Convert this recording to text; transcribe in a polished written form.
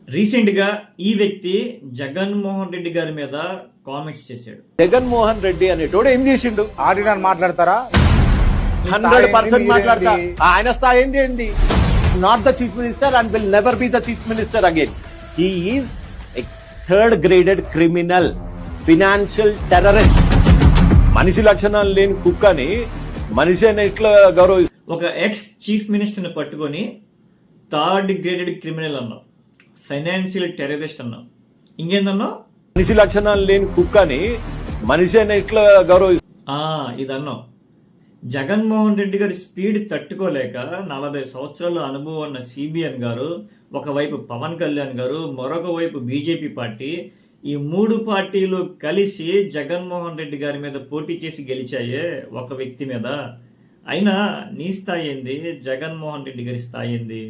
రీసెంట్‌గా ఈ వ్యక్తి జగన్మోహన్ రెడ్డి గారి మీద కామెంట్స్ చేశాడు. జగన్మోహన్ రెడ్డి అనేటోడు ఏం చేసిండు? ఆడిటర్ మాట్లాడతారా? 100% మాట్లాడతా. ఆయన స్థాయి ఏంది? Not the chief minister and will never be the chief minister again. He is a third graded criminal, financial terrorist. మనిషి లక్షణాలు లేని కుక్కని మనిషి అని ఎట్లా గౌరవ? ఒక ఎక్స్ చీఫ్ మినిస్టర్ని పట్టుకొని థర్డ్ గ్రేడెడ్ క్రిమినల్ అన్నావు, ఫైనాన్షియల్ టెర్రరిస్ట్ అన్నావు, ఇంకేందన్నావు? మనిషి లక్షణాలు లేని కుక్కని మనిషి అని ఎట్లా గౌరవ? ఇదన్నావు. జగన్మోహన్ రెడ్డి గారి స్పీడ్ తట్టుకోలేక 40 సంవత్సరాల అనుభవం ఉన్న సిబిఎన్ గారు, ఒకవైపు పవన్ కళ్యాణ్ గారు, మరొక వైపు బీజేపీ పార్టీ, ఈ 3 పార్టీలు కలిసి జగన్మోహన్ రెడ్డి గారి మీద పోటీ చేసి గెలిచాయే ఒక వ్యక్తి మీద. అయినా నీ స్థాయి ఏంది, జగన్మోహన్ రెడ్డి గారి స్థాయి ఏంది?